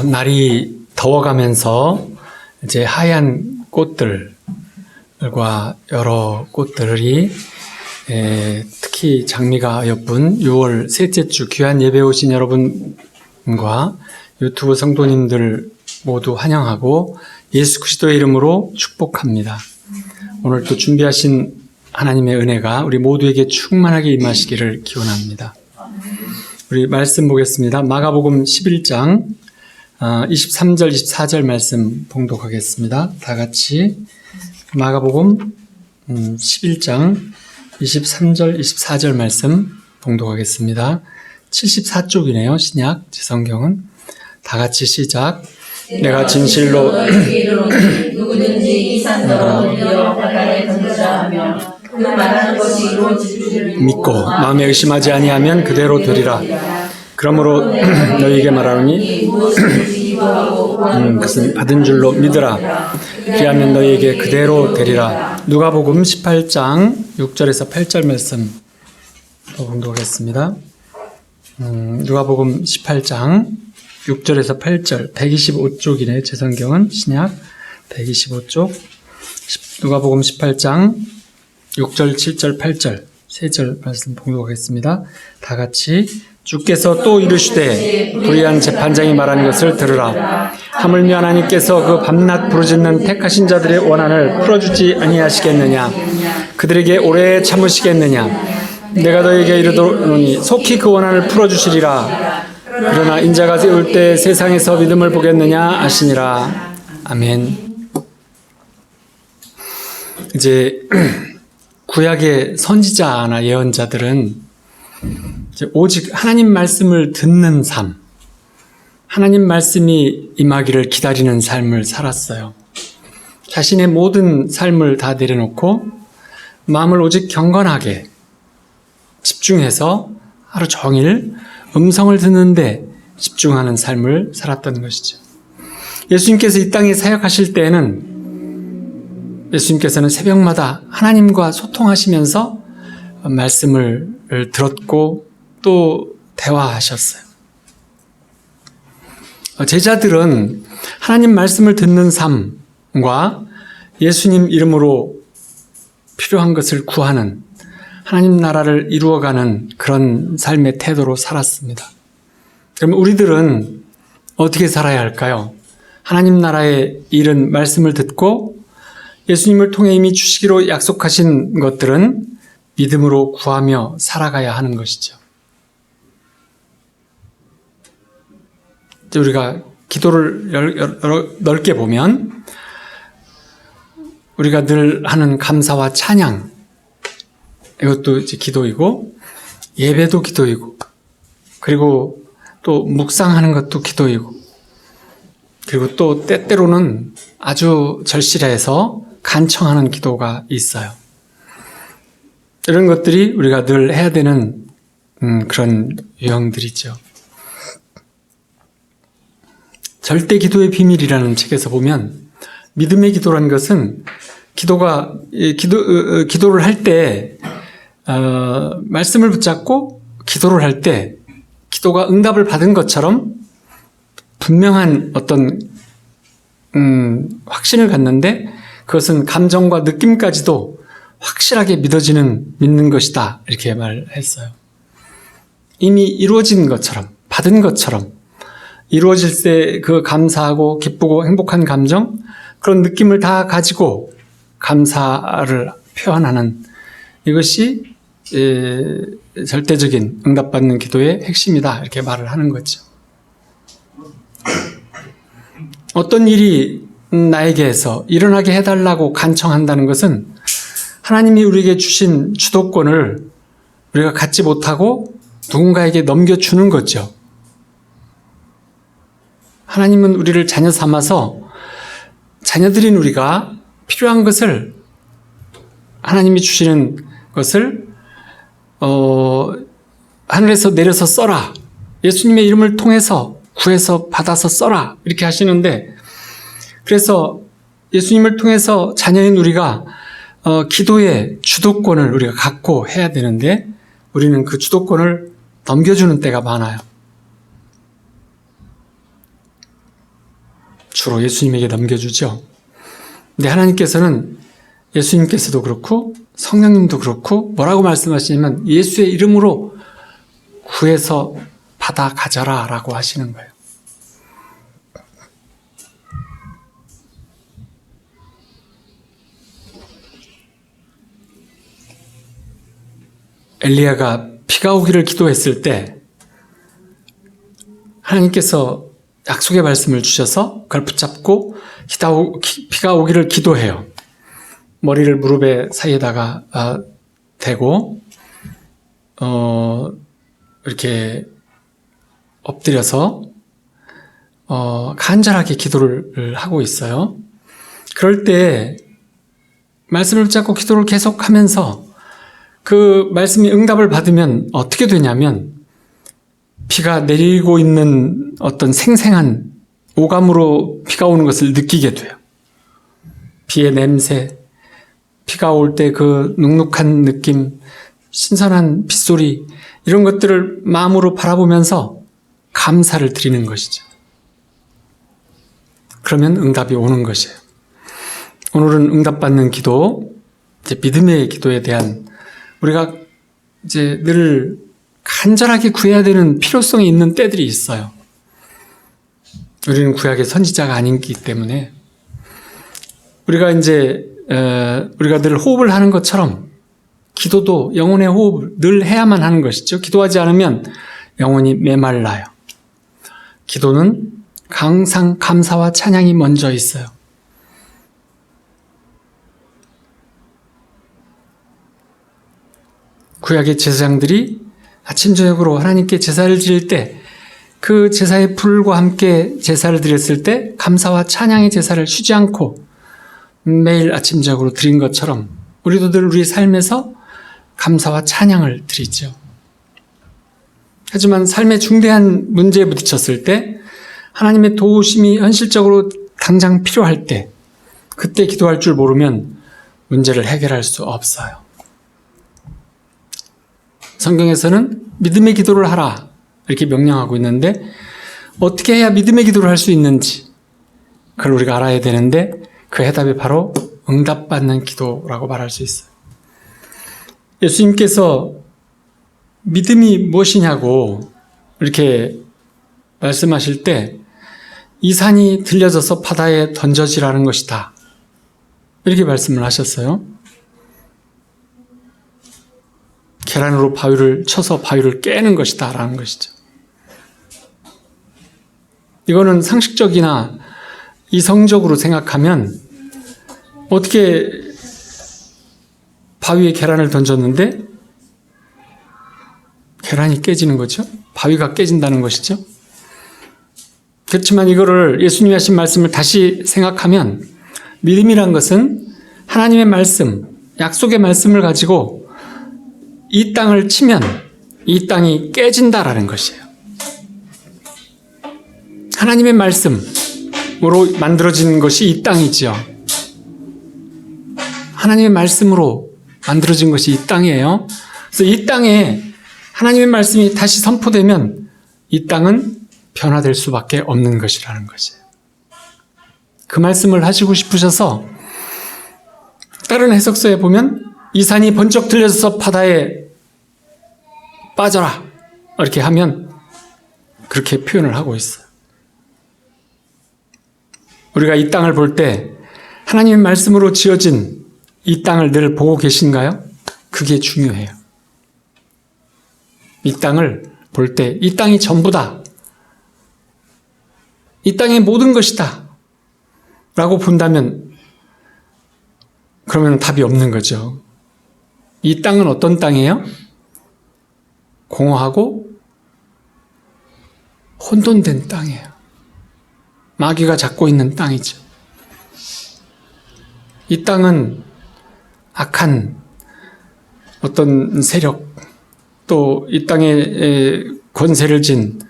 날이 더워가면서 이제 하얀 꽃들과 여러 꽃들이 특히 장미가 예쁜 6월 셋째 주 귀한 예배 오신 여러분과 유튜브 성도님들 모두 환영하고 예수 그리스도의 이름으로 축복합니다. 오늘 또 준비하신 하나님의 은혜가 우리 모두에게 충만하게 임하시기를 기원합니다. 우리 말씀 보겠습니다. 마가복음 11장 23절 24절 말씀 봉독하겠습니다. 다 같이 마가복음 11장 23절 24절 말씀 봉독하겠습니다. 74쪽이네요. 신약 제 성경은. 다 같이 시작. 내가 진실로 누구든지 이 산더러 올려 바다에 던져라 하며 그 말하는 것이 이루어질 줄을 믿고 마음에 의심하지 아니하면 그대로 되리라. 그러므로 너희에게 말하노니 그것은 받은 줄로 믿으라. 그리하면 너희에게 그대로 되리라. 누가복음 18장 6절에서 8절 말씀 또 봉독하겠습니다. 누가복음 18장 6절에서 8절 125쪽이네. 제 성경은 신약 125쪽. 누가복음 18장 6절 7절 8절 세 절 말씀 봉독하겠습니다. 다 같이. 주께서 또 이르시되 불의한 재판장이 말하는 것을 들으라. 하물며 하나님께서 그 밤낮 부르짖는 택하신 자들의 원한을 풀어주지 아니하시겠느냐. 그들에게 오래 참으시겠느냐. 내가 너에게 이르노니 속히 그 원한을 풀어주시리라. 그러나 인자가 올 때 세상에서 믿음을 보겠느냐 하시니라. 아멘. 이제 구약의 선지자나 예언자들은 오직 하나님 말씀을 듣는 삶, 하나님 말씀이 임하기를 기다리는 삶을 살았어요. 자신의 모든 삶을 다 내려놓고 마음을 오직 경건하게 집중해서 하루 종일 음성을 듣는데 집중하는 삶을 살았던 것이죠. 예수님께서 이 땅에 사역하실 때에는 예수님께서는 새벽마다 하나님과 소통하시면서 말씀을 들었고 또 대화하셨어요. 제자들은 하나님 말씀을 듣는 삶과 예수님 이름으로 필요한 것을 구하는 하나님 나라를 이루어가는 그런 삶의 태도로 살았습니다. 그럼 우리들은 어떻게 살아야 할까요? 하나님 나라의 이른 말씀을 듣고 예수님을 통해 이미 주시기로 약속하신 것들은 믿음으로 구하며 살아가야 하는 것이죠. 우리가 기도를 넓게 보면 우리가 늘 하는 감사와 찬양, 이것도 이제 기도이고 예배도 기도이고 그리고 또 묵상하는 것도 기도이고 그리고 또 때때로는 아주 절실해서 간청하는 기도가 있어요. 이런 것들이 우리가 늘 해야 되는 그런 유형들이죠. 절대 기도의 비밀이라는 책에서 보면 믿음의 기도라는 것은 기도를 할 때 말씀을 붙잡고 기도를 할 때 기도가 응답을 받은 것처럼 분명한 어떤 확신을 갖는데 그것은 감정과 느낌까지도 확실하게 믿는 것이다. 이렇게 말했어요. 이미 이루어진 것처럼, 받은 것처럼, 이루어질 때 그 감사하고 기쁘고 행복한 감정, 그런 느낌을 다 가지고 감사를 표현하는 이것이 절대적인 응답받는 기도의 핵심이다. 이렇게 말을 하는 거죠. 어떤 일이 나에게서 일어나게 해달라고 간청한다는 것은 하나님이 우리에게 주신 주도권을 우리가 갖지 못하고 누군가에게 넘겨주는 거죠. 하나님은 우리를 자녀 삼아서 자녀들인 우리가 필요한 것을 하나님이 주시는 것을 하늘에서 내려서 써라. 예수님의 이름을 통해서 구해서 받아서 써라. 이렇게 하시는데 그래서 예수님을 통해서 자녀인 우리가 기도의 주도권을 우리가 갖고 해야 되는데 우리는 그 주도권을 넘겨주는 때가 많아요. 주로 예수님에게 넘겨주죠. 근데 하나님께서는 예수님께서도 그렇고 성령님도 그렇고 뭐라고 말씀하시냐면 예수의 이름으로 구해서 받아 가져라 라고 하시는 거예요. 엘리야가 비가 오기를 기도했을 때 하나님께서 약속의 말씀을 주셔서 그걸 붙잡고 비가 오기를 기도해요. 머리를 무릎에 사이에다가 대고 이렇게 엎드려서 간절하게 기도를 하고 있어요. 그럴 때 말씀을 붙잡고 기도를 계속하면서 그 말씀이 응답을 받으면 어떻게 되냐면 비가 내리고 있는 어떤 생생한 오감으로 비가 오는 것을 느끼게 돼요. 비의 냄새, 비가 올 때 그 눅눅한 느낌, 신선한 빗소리 이런 것들을 마음으로 바라보면서 감사를 드리는 것이죠. 그러면 응답이 오는 것이에요. 오늘은 응답받는 기도, 이제 믿음의 기도에 대한 우리가 이제 늘 간절하게 구해야 되는 필요성이 있는 때들이 있어요. 우리는 구약의 선지자가 아니기 때문에 우리가 늘 호흡을 하는 것처럼 기도도 영혼의 호흡을 늘 해야만 하는 것이죠. 기도하지 않으면 영혼이 메말라요. 기도는 항상 감사와 찬양이 먼저 있어요. 구약의 제사장들이 아침 저녁으로 하나님께 제사를 드릴 때 그 제사의 불과 함께 제사를 드렸을 때 감사와 찬양의 제사를 쉬지 않고 매일 아침 저녁으로 드린 것처럼 우리도 늘 우리 삶에서 감사와 찬양을 드리죠. 하지만 삶의 중대한 문제에 부딪혔을 때 하나님의 도우심이 현실적으로 당장 필요할 때 그때 기도할 줄 모르면 문제를 해결할 수 없어요. 성경에서는 믿음의 기도를 하라 이렇게 명령하고 있는데 어떻게 해야 믿음의 기도를 할 수 있는지 그걸 우리가 알아야 되는데 그 해답이 바로 응답받는 기도라고 말할 수 있어요. 예수님께서 믿음이 무엇이냐고 이렇게 말씀하실 때 이 산이 들려져서 바다에 던져지라는 것이다. 이렇게 말씀을 하셨어요. 계란으로 바위를 쳐서 바위를 깨는 것이다 라는 것이죠. 이거는 상식적이나 이성적으로 생각하면 어떻게 바위에 계란을 던졌는데 계란이 깨지는 거죠? 바위가 깨진다는 것이죠? 그렇지만 이거를 예수님이 하신 말씀을 다시 생각하면 믿음이란 것은 하나님의 말씀, 약속의 말씀을 가지고 이 땅을 치면 이 땅이 깨진다라는 것이에요. 하나님의 말씀으로 만들어진 것이 이 땅이지요. 하나님의 말씀으로 만들어진 것이 이 땅이에요. 그래서 이 땅에 하나님의 말씀이 다시 선포되면 이 땅은 변화될 수밖에 없는 것이라는 것이에요. 그 말씀을 하시고 싶으셔서 다른 해석서에 보면 이 산이 번쩍 들려서 바다에 빠져라 이렇게 하면 그렇게 표현을 하고 있어요. 우리가 이 땅을 볼 때 하나님의 말씀으로 지어진 이 땅을 늘 보고 계신가요? 그게 중요해요. 이 땅을 볼 때 이 땅이 전부다. 이 땅의 모든 것이다. 라고 본다면 그러면 답이 없는 거죠. 이 땅은 어떤 땅이에요? 공허하고 혼돈된 땅이에요. 마귀가 잡고 있는 땅이죠. 이 땅은 악한 어떤 세력 또 이 땅에 권세를 진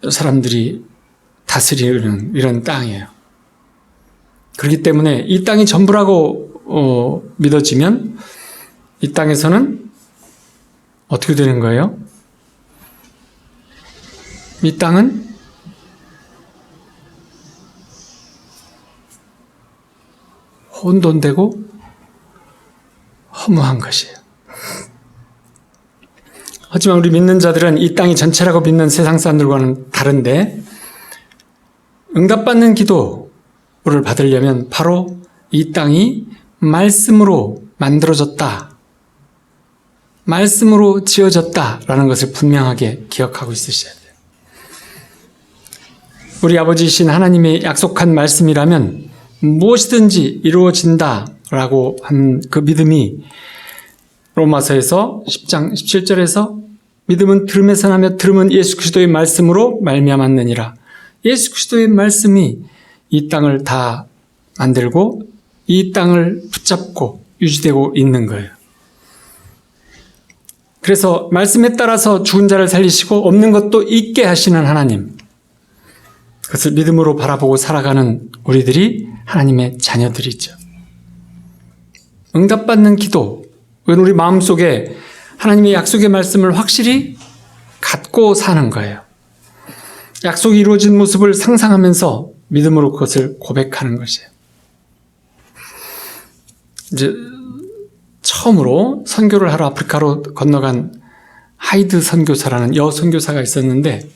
사람들이 다스리는 이런 땅이에요. 그렇기 때문에 이 땅이 전부라고 믿어지면 이 땅에서는 어떻게 되는 거예요? 이 땅은 혼돈되고 허무한 것이에요. 하지만 우리 믿는 자들은 이 땅이 전체라고 믿는 세상 사람들과는 다른데 응답받는 기도를 받으려면 바로 이 땅이 말씀으로 만들어졌다, 말씀으로 지어졌다라는 것을 분명하게 기억하고 있으셔야 돼요. 우리 아버지이신 하나님의 약속한 말씀이라면 무엇이든지 이루어진다라고 한 그 믿음이 로마서에서 10장 17절에서 믿음은 들음에서 나며 들음은 예수 그리스도의 말씀으로 말미암았느니라. 예수 그리스도의 말씀이 이 땅을 다 만들고 이 땅을 붙잡고 유지되고 있는 거예요. 그래서 말씀에 따라서 죽은 자를 살리시고 없는 것도 있게 하시는 하나님, 그것을 믿음으로 바라보고 살아가는 우리들이 하나님의 자녀들이죠. 응답받는 기도, 그건 우리 마음속에 하나님의 약속의 말씀을 확실히 갖고 사는 거예요. 약속이 이루어진 모습을 상상하면서 믿음으로 그것을 고백하는 것이에요. 이제 처음으로 선교를 하러 아프리카로 건너간 하이드 선교사라는 여 선교사가 있었는데,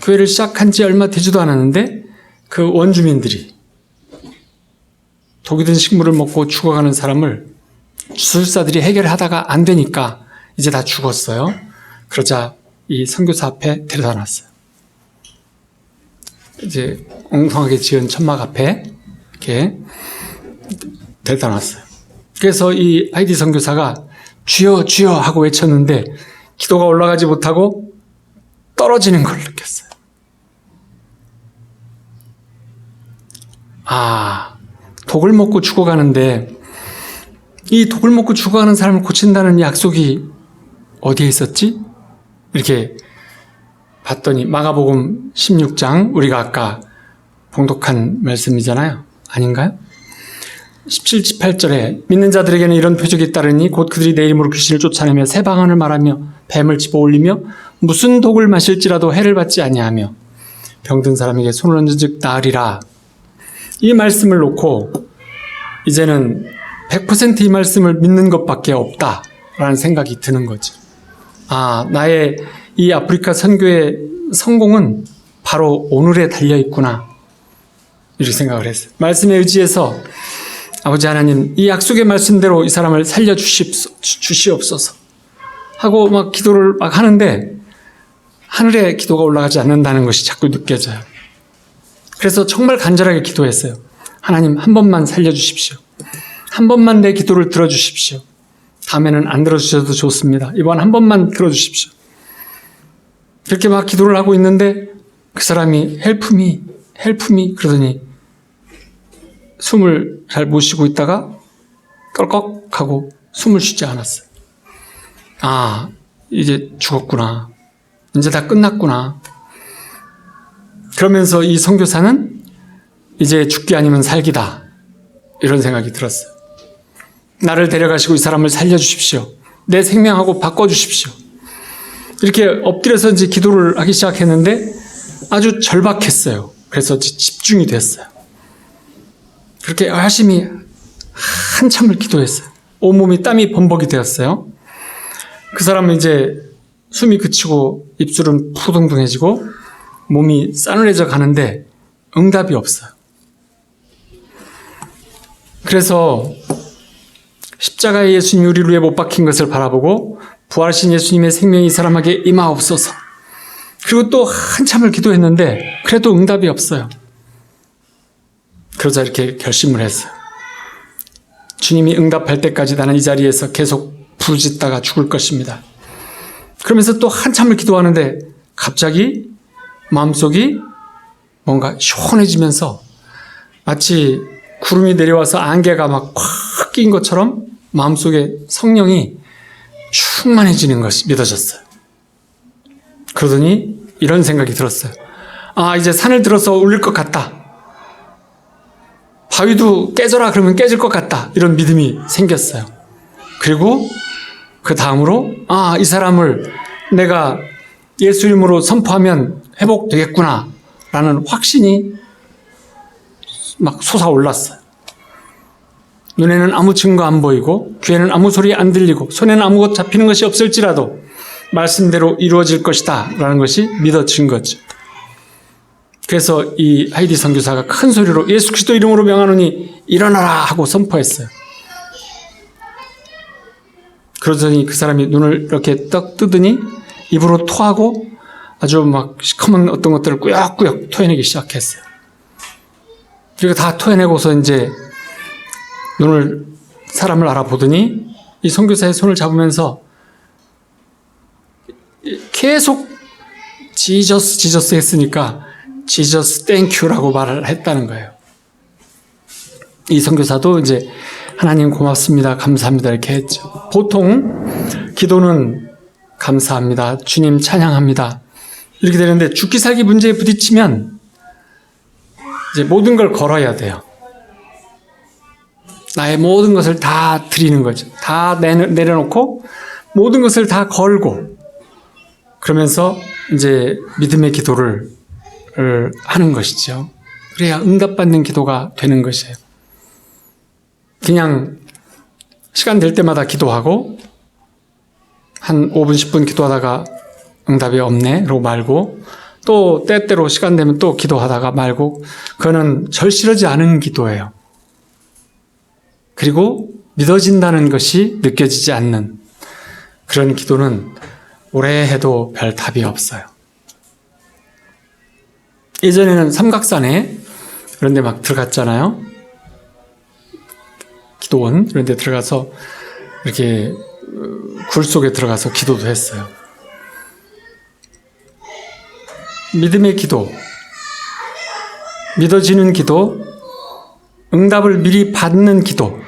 교회를 시작한 지 얼마 되지도 않았는데 그 원주민들이 독이 든 식물을 먹고 죽어가는 사람을 주술사들이 해결하다가 안 되니까 이제 다 죽었어요. 그러자 이 선교사 앞에 데려다 놨어요. 이제 엉성하게 지은 천막 앞에 이렇게 데려다 놨어요. 그래서 이 하이디 선교사가 주여 주여 하고 외쳤는데 기도가 올라가지 못하고 떨어지는 걸 느꼈어요. 아, 독을 먹고 죽어가는데 이 독을 먹고 죽어가는 사람을 고친다는 약속이 어디에 있었지? 이렇게 봤더니 마가복음 16장, 우리가 아까 봉독한 말씀이잖아요. 아닌가요? 17, 18절에 믿는 자들에게는 이런 표적이 따르니 곧 그들이 내 이름으로 귀신을 쫓아내며 새 방언을 말하며 뱀을 집어올리며 무슨 독을 마실지라도 해를 받지 아니하며 병든 사람에게 손을 얹은즉 나으리라. 이 말씀을 놓고 이제는 100% 이 말씀을 믿는 것밖에 없다라는 생각이 드는 거죠. 아, 나의 이 아프리카 선교의 성공은 바로 오늘에 달려있구나, 이렇게 생각을 했어요. 말씀에 의지해서 아버지 하나님, 이 약속의 말씀대로 이 사람을 살려주시옵소서 하고 막 기도를 막 하는데 하늘에 기도가 올라가지 않는다는 것이 자꾸 느껴져요. 그래서 정말 간절하게 기도했어요. 하나님, 한 번만 살려주십시오. 한 번만 내 기도를 들어주십시오. 다음에는 안 들어주셔도 좋습니다. 이번 한 번만 들어주십시오. 그렇게 막 기도를 하고 있는데 그 사람이 help me 그러더니 숨을 잘 못 쉬고 있다가 껄꺽하고 숨을 쉬지 않았어요. 아, 이제 죽었구나. 이제 다 끝났구나. 그러면서 이 선교사는 이제 죽기 아니면 살기다, 이런 생각이 들었어요. 나를 데려가시고 이 사람을 살려주십시오. 내 생명하고 바꿔주십시오. 이렇게 엎드려서 이제 기도를 하기 시작했는데 아주 절박했어요. 그래서 집중이 됐어요. 그렇게 열심히 한참을 기도했어요. 온몸이 땀이 범벅이 되었어요. 그 사람은 이제 숨이 그치고 입술은 푸둥둥해지고 몸이 싸늘해져 가는데 응답이 없어요. 그래서 십자가의 예수님이 우리를 위해 못 박힌 것을 바라보고 부활하신 예수님의 생명이 이 사람에게 임하옵소서. 그리고 또 한참을 기도했는데 그래도 응답이 없어요. 그러자 이렇게 결심을 했어요. 주님이 응답할 때까지 나는 이 자리에서 계속 부르짖다가 죽을 것입니다. 그러면서 또 한참을 기도하는데 갑자기 마음속이 뭔가 시원해지면서 마치 구름이 내려와서 안개가 막 꽉 낀 것처럼 마음속에 성령이 충만해지는 것이 믿어졌어요. 그러더니 이런 생각이 들었어요. 아, 이제 산을 들어서 울릴 것 같다. 바위도 깨져라 그러면 깨질 것 같다. 이런 믿음이 생겼어요. 그리고 그 다음으로 아, 이 사람을 내가 예수 이름으로 선포하면 회복되겠구나 라는 확신이 막 솟아올랐어요. 눈에는 아무 증거 안 보이고 귀에는 아무 소리 안 들리고 손에는 아무것 잡히는 것이 없을지라도 말씀대로 이루어질 것이다 라는 것이 믿어진 거죠. 그래서 이 하이디 선교사가 큰 소리로 예수 그리스도 이름으로 명하노니 일어나라 하고 선포했어요. 그러더니 그 사람이 눈을 이렇게 떡 뜨더니 입으로 토하고 아주 막 시커먼 어떤 것들을 꾸역꾸역 토해내기 시작했어요. 그리고 다 토해내고서 이제 사람을 알아보더니 이 선교사의 손을 잡으면서 계속 지저스 했으니까 지저스 땡큐라고 말을 했다는 거예요. 이 선교사도 이제 하나님 고맙습니다, 감사합니다 이렇게 했죠. 보통 기도는 감사합니다, 주님 찬양합니다 이렇게 되는데 죽기 살기 문제에 부딪히면 이제 모든 걸 걸어야 돼요. 나의 모든 것을 다 드리는 거죠. 다 내려놓고 모든 것을 다 걸고 그러면서 이제 믿음의 기도를 하는 것이죠. 그래야 응답받는 기도가 되는 것이에요. 그냥 시간 될 때마다 기도하고 한 5분 10분 기도하다가 응답이 없네 그러고 말고 또 때때로 시간 되면 또 기도하다가 말고 그거는 절실하지 않은 기도예요. 그리고 믿어진다는 것이 느껴지지 않는 그런 기도는 오래 해도 별 답이 없어요. 예전에는 삼각산에 그런 데 막 들어갔잖아요. 기도원 그런 데 들어가서 이렇게 굴 속에 들어가서 기도도 했어요. 믿음의 기도, 믿어지는 기도, 응답을 미리 받는 기도,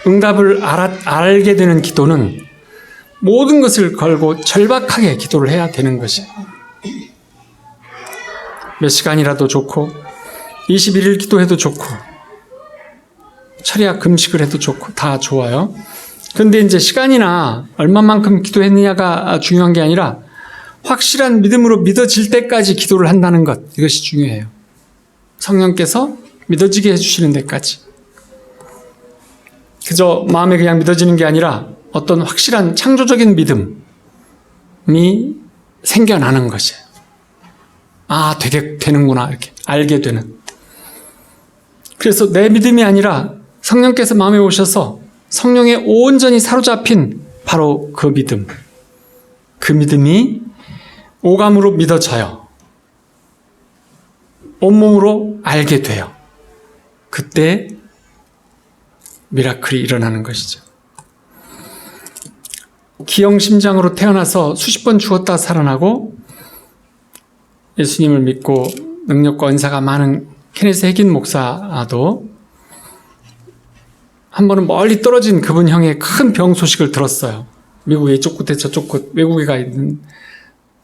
응답을 알게 되는 기도는 모든 것을 걸고 절박하게 기도를 해야 되는 것이에요. 몇 시간이라도 좋고 21일 기도해도 좋고 철야 금식을 해도 좋고 다 좋아요. 그런데 이제 시간이나 얼마만큼 기도했느냐가 중요한 게 아니라 확실한 믿음으로 믿어질 때까지 기도를 한다는 것, 이것이 중요해요. 성령께서 믿어지게 해주시는 데까지. 그저 마음에 그냥 믿어지는 게 아니라 어떤 확실한 창조적인 믿음이 생겨나는 것이에요. 아, 되는구나 이렇게 알게 되는. 그래서 내 믿음이 아니라 성령께서 마음에 오셔서 성령에 온전히 사로잡힌 바로 그 믿음. 그 믿음이 오감으로 믿어져요. 온몸으로 알게 돼요. 그때 미라클이 일어나는 것이죠. 기형심장으로 태어나서 수십 번 죽었다 살아나고 예수님을 믿고 능력과 은사가 많은 케네스 해긴 목사도 한 번은 멀리 떨어진 그분 형의 큰 병 소식을 들었어요. 미국의 이쪽 끝에 저쪽 끝 외국에 가 있는.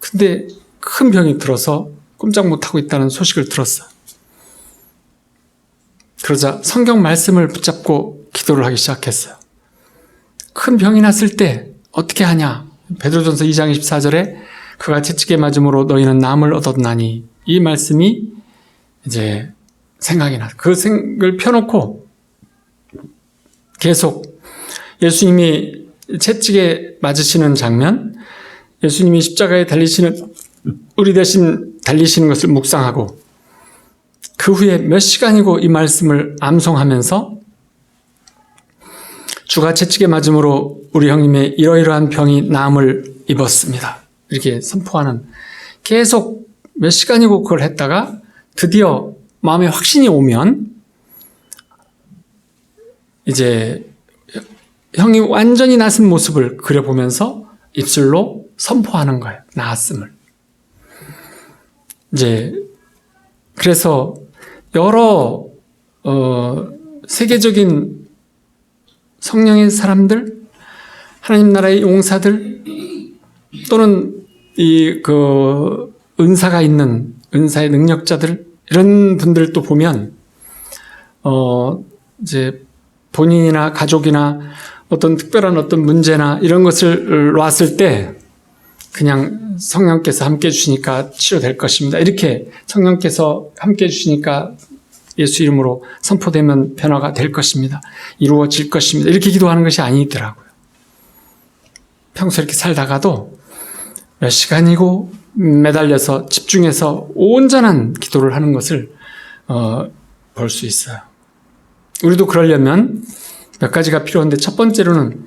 근데 큰 병이 들어서 꼼짝 못하고 있다는 소식을 들었어요. 그러자 성경 말씀을 붙잡고 기도를 하기 시작했어요. 큰 병이 났을 때 어떻게 하냐? 베드로전서 2장 24절에 그가 채찍에 맞음으로 너희는 남을 얻었나니, 이 말씀이 이제 생각이 나. 그 생각을 펴놓고 계속 예수님이 채찍에 맞으시는 장면, 예수님이 십자가에 달리시는, 우리 대신 달리시는 것을 묵상하고 그 후에 몇 시간이고 이 말씀을 암송하면서 주가 채찍에 맞음으로 우리 형님의 이러이러한 병이 나음을 입었습니다. 이렇게 선포하는, 계속 몇 시간이고 그걸 했다가 드디어 마음에 확신이 오면 이제 형이 완전히 낫은 모습을 그려보면서 입술로 선포하는 거예요. 나았음을. 이제 그래서 여러 세계적인 성령의 사람들, 하나님 나라의 용사들, 또는 은사가 있는 은사의 능력자들, 이런 분들도 보면 이제 본인이나 가족이나 어떤 특별한 어떤 문제나 이런 것을 놨을 때 그냥 성령께서 함께 해주시니까 치료될 것입니다. 이렇게 성령께서 함께 해주시니까 예수 이름으로 선포되면 변화가 될 것입니다. 이루어질 것입니다. 이렇게 기도하는 것이 아니더라고요. 평소에 이렇게 살다가도 몇 시간이고 매달려서 집중해서 온전한 기도를 하는 것을 볼 수 있어요. 우리도 그러려면 몇 가지가 필요한데, 첫 번째로는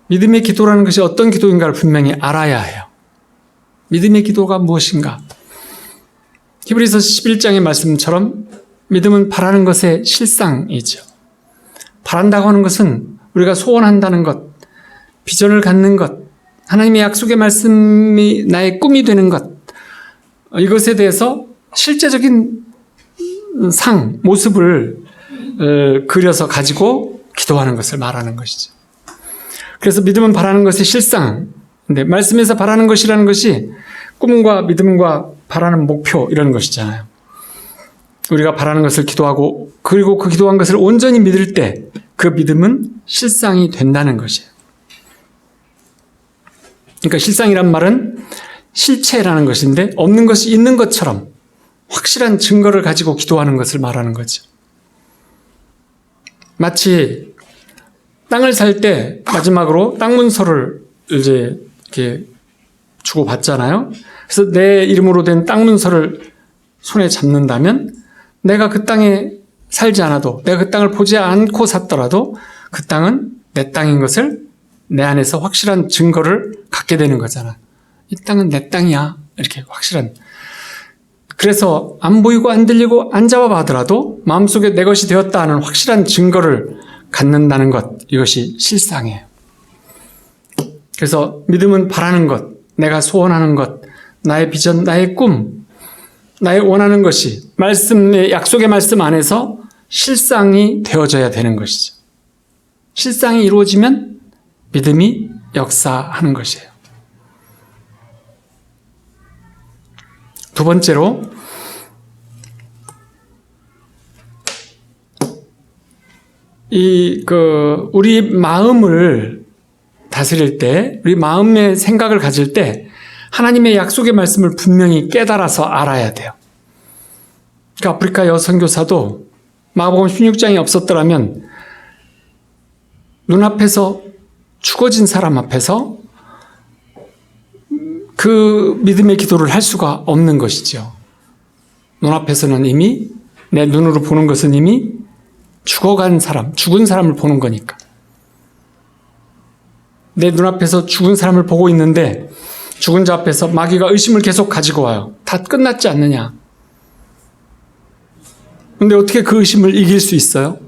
믿음의 기도라는 것이 어떤 기도인가를 분명히 알아야 해요. 믿음의 기도가 무엇인가? 히브리서 11장의 말씀처럼 믿음은 바라는 것의 실상이죠. 바란다고 하는 것은 우리가 소원한다는 것, 비전을 갖는 것, 하나님의 약속의 말씀이 나의 꿈이 되는 것, 이것에 대해서 실제적인 모습을 그려서 가지고 기도하는 것을 말하는 것이죠. 그래서 믿음은 바라는 것의 실상인데, 말씀에서 바라는 것이라는 것이 꿈과 믿음과 바라는 목표, 이런 것이잖아요. 우리가 바라는 것을 기도하고, 그리고 그 기도한 것을 온전히 믿을 때 그 믿음은 실상이 된다는 것이에요. 그러니까 실상이란 말은 실체라는 것인데, 없는 것이 있는 것처럼 확실한 증거를 가지고 기도하는 것을 말하는 거죠. 마치 땅을 살 때 마지막으로 땅 문서를 이제 이렇게 주고 받잖아요. 그래서 내 이름으로 된 땅 문서를 손에 잡는다면, 내가 그 땅에 살지 않아도, 내가 그 땅을 보지 않고 샀더라도 그 땅은 내 땅인 것을 내 안에서 확실한 증거를 갖게 되는 거잖아. 이 땅은 내 땅이야. 이렇게 확실한. 그래서 안 보이고 안 들리고 안 잡아봐더라도 마음속에 내 것이 되었다 하는 확실한 증거를 갖는다는 것, 이것이 실상이에요. 그래서 믿음은 바라는 것, 내가 소원하는 것, 나의 비전, 나의 꿈, 나의 원하는 것이 말씀의, 약속의 말씀 안에서 실상이 되어져야 되는 것이죠. 실상이 이루어지면 믿음이 역사하는 것이에요. 두 번째로, 우리 마음을 다스릴 때, 우리 마음의 생각을 가질 때 하나님의 약속의 말씀을 분명히 깨달아서 알아야 돼요. 그러니까 아프리카 여선교사도 마가복음 16장이 없었더라면 눈앞에서 죽어진 사람 앞에서 그 믿음의 기도를 할 수가 없는 것이죠. 눈앞에서는 이미, 내 눈으로 보는 것은 이미 죽어간 사람, 죽은 사람을 보는 거니까. 내 눈앞에서 죽은 사람을 보고 있는데 죽은 자 앞에서 마귀가 의심을 계속 가지고 와요. 다 끝났지 않느냐. 근데 어떻게 그 의심을 이길 수 있어요?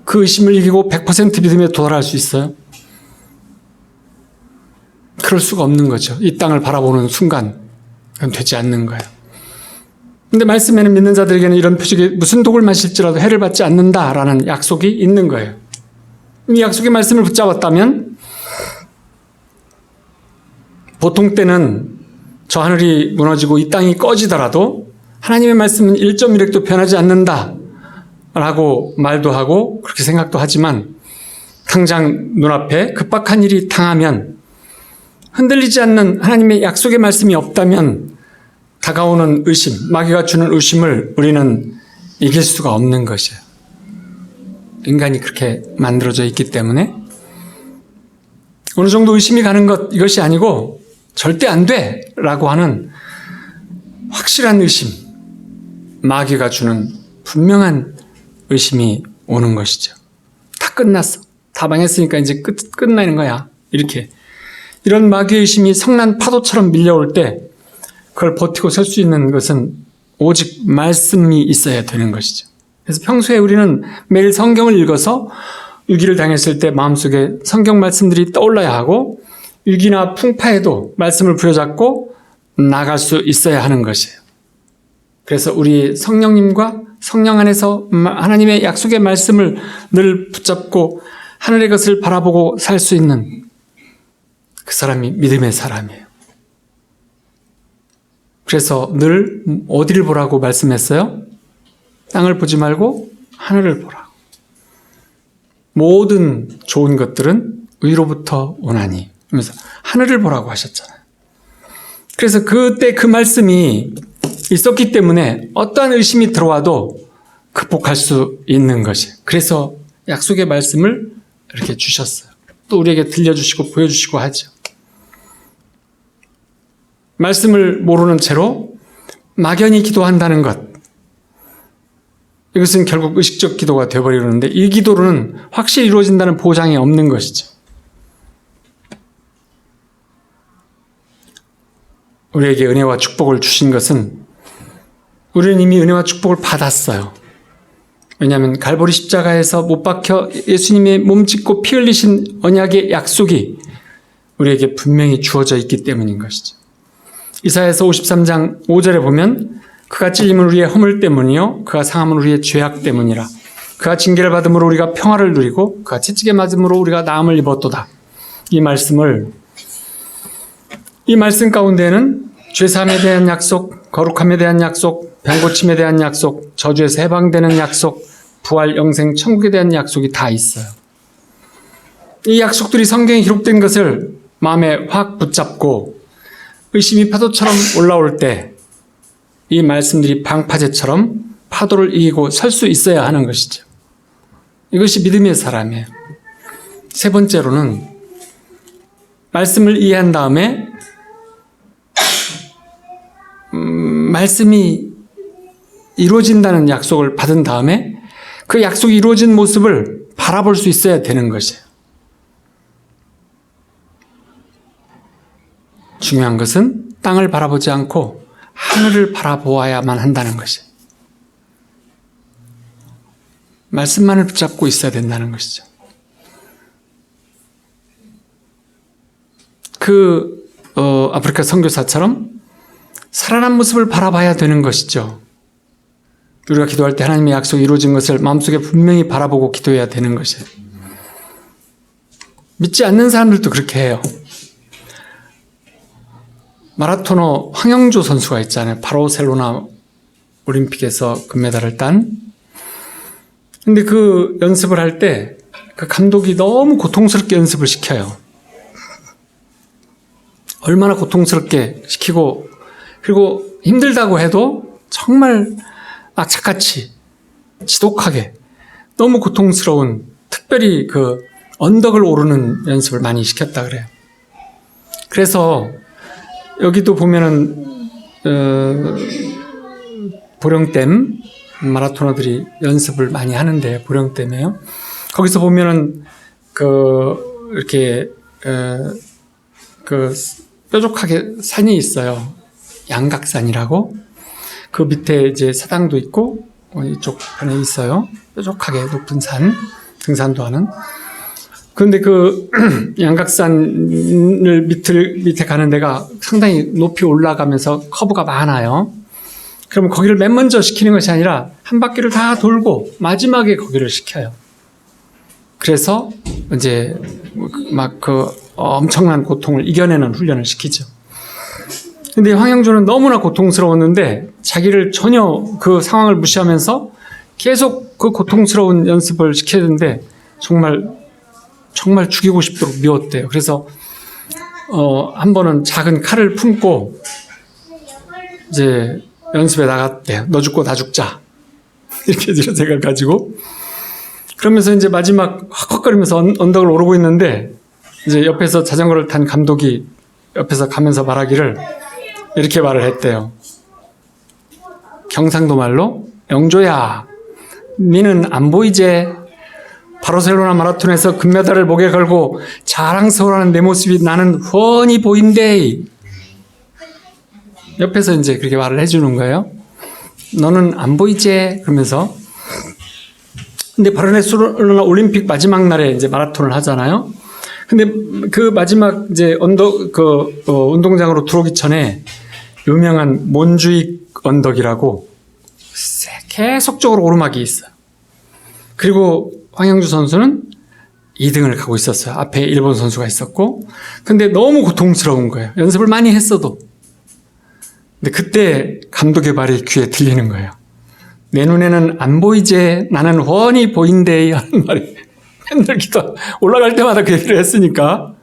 그 의심을 이기고 100% 믿음에 도달할 수 있어요? 그럴 수가 없는 거죠. 이 땅을 바라보는 순간 그건 되지 않는 거예요. 근데 말씀에는 믿는 자들에게는 이런 표적이 무슨 독을 마실지라도 해를 받지 않는다라는 약속이 있는 거예요. 이 약속의 말씀을 붙잡았다면 보통 때는 저 하늘이 무너지고 이 땅이 꺼지더라도 하나님의 말씀은 1.1핵도 변하지 않는다라고 말도 하고 그렇게 생각도 하지만, 당장 눈앞에 급박한 일이 당하면, 흔들리지 않는 하나님의 약속의 말씀이 없다면 다가오는 의심, 마귀가 주는 의심을 우리는 이길 수가 없는 것이에요. 인간이 그렇게 만들어져 있기 때문에 어느 정도 의심이 가는 것, 이것이 아니고 절대 안 돼 라고 하는 확실한 의심, 마귀가 주는 분명한 의심이 오는 것이죠. 다 끝났어. 다 망했으니까 이제 끝나는 거야. 이렇게. 이런 마귀의 의심이 성난 파도처럼 밀려올 때 그걸 버티고 설 수 있는 것은 오직 말씀이 있어야 되는 것이죠. 그래서 평소에 우리는 매일 성경을 읽어서 위기를 당했을 때 마음속에 성경 말씀들이 떠올라야 하고, 위기나 풍파에도 말씀을 부여잡고 나갈 수 있어야 하는 것이에요. 그래서 우리 성령님과 성령 안에서 하나님의 약속의 말씀을 늘 붙잡고 하늘의 것을 바라보고 살 수 있는 그 사람이 믿음의 사람이에요. 그래서 늘 어디를 보라고 말씀했어요? 땅을 보지 말고 하늘을 보라. 모든 좋은 것들은 위로부터 오나니 하면서 하늘을 보라고 하셨잖아요. 그래서 그때 그 말씀이 있었기 때문에 어떠한 의심이 들어와도 극복할 수 있는 것이. 그래서 약속의 말씀을 이렇게 주셨어요. 또 우리에게 들려주시고 보여주시고 하죠. 말씀을 모르는 채로 막연히 기도한다는 것. 이것은 결국 의식적 기도가 되어버리는데 이 기도로는 확실히 이루어진다는 보장이 없는 것이죠. 우리에게 은혜와 축복을 주신 것은 우리는 이미 은혜와 축복을 받았어요. 왜냐하면 갈보리 십자가에서 못 박혀 예수님의 몸 찢고 피 흘리신 언약의 약속이 우리에게 분명히 주어져 있기 때문인 것이죠. 이사야서 53장 5절에 보면 그가 찔림은 우리의 허물 때문이요 그가 상함은 우리의 죄악 때문이라. 그가 징계를 받음으로 우리가 평화를 누리고 그가 채찍에 맞음으로 우리가 나음을 입었도다. 이 말씀 가운데는 죄사함에 대한 약속, 거룩함에 대한 약속, 병고침에 대한 약속, 저주에서 해방되는 약속, 부활, 영생, 천국에 대한 약속이 다 있어요. 이 약속들이 성경에 기록된 것을 마음에 확 붙잡고 의심이 파도처럼 올라올 때 이 말씀들이 방파제처럼 파도를 이기고 설 수 있어야 하는 것이죠. 이것이 믿음의 사람이에요. 세 번째로는 말씀을 이해한 다음에 말씀이 이루어진다는 약속을 받은 다음에 그 약속이 이루어진 모습을 바라볼 수 있어야 되는 것이에요. 중요한 것은 땅을 바라보지 않고 하늘을 바라보아야만 한다는 것이에요. 말씀만을 붙잡고 있어야 된다는 것이죠. 아프리카 선교사처럼 살아난 모습을 바라봐야 되는 것이죠. 우리가 기도할 때 하나님의 약속이 이루어진 것을 마음속에 분명히 바라보고 기도해야 되는 것이에요. 믿지 않는 사람들도 그렇게 해요. 마라토너 황영조 선수가 있잖아요. 바르셀로나 올림픽에서 금메달을 딴. 근데 그 연습을 할 때 그 감독이 너무 고통스럽게 연습을 시켜요. 얼마나 고통스럽게 시키고 그리고 힘들다고 해도 정말 악착같이 지독하게 너무 고통스러운 특별히 그 언덕을 오르는 연습을 많이 시켰다 그래요. 그래서 여기도 보면은 보령댐 마라토너들이 연습을 많이 하는데 보령댐에요. 거기서 보면은 이렇게 뾰족하게 산이 있어요. 양각산이라고. 그 밑에 이제 사당도 있고 이쪽 편에 있어요. 뾰족하게 높은 산 등산도 하는. 그런데 그 양각산을 밑에 가는 데가 상당히 높이 올라가면서 커브가 많아요. 그러면 거기를 맨 먼저 시키는 것이 아니라 한 바퀴를 다 돌고 마지막에 거기를 시켜요. 그래서 이제 막 엄청난 고통을 이겨내는 훈련을 시키죠. 근데 황영조는 너무나 고통스러웠는데 자기를 전혀 그 상황을 무시하면서 계속 그 고통스러운 연습을 시켰는데 정말 죽이고 싶도록 미웠대요. 그래서 한 번은 작은 칼을 품고 이제 연습에 나갔대요. 너 죽고 나 죽자. 이렇게 생각을 가지고. 그러면서 이제 마지막 헉헉거리면서 언덕을 오르고 있는데 이제 옆에서 자전거를 탄 감독이 옆에서 가면서 말하기를 이렇게 말을 했대요. 경상도 말로 영조야, 니는 안 보이제? 바르셀로나 마라톤에서 금메달을 목에 걸고 자랑스러워하는 내 모습이 나는 훤히 보인대. 옆에서 이제 그렇게 말을 해주는 거예요. 너는 안 보이제? 그러면서. 근데 바르셀로나 올림픽 마지막 날에 이제 마라톤을 하잖아요. 근데 그 마지막 이제 운동장으로 들어오기 전에 유명한 몬주익 언덕이라고 계속적으로 오르막이 있어요. 그리고 황영주 선수는 2등을 가고 있었어요. 앞에 일본 선수가 있었고. 근데 너무 고통스러운 거예요. 연습을 많이 했어도. 근데 그때 감독의 말이 귀에 들리는 거예요. 내 눈에는 안 보이제? 나는 훤히 보인대. 하는 말이 맨날 올라갈 때마다 그 얘기를 했으니까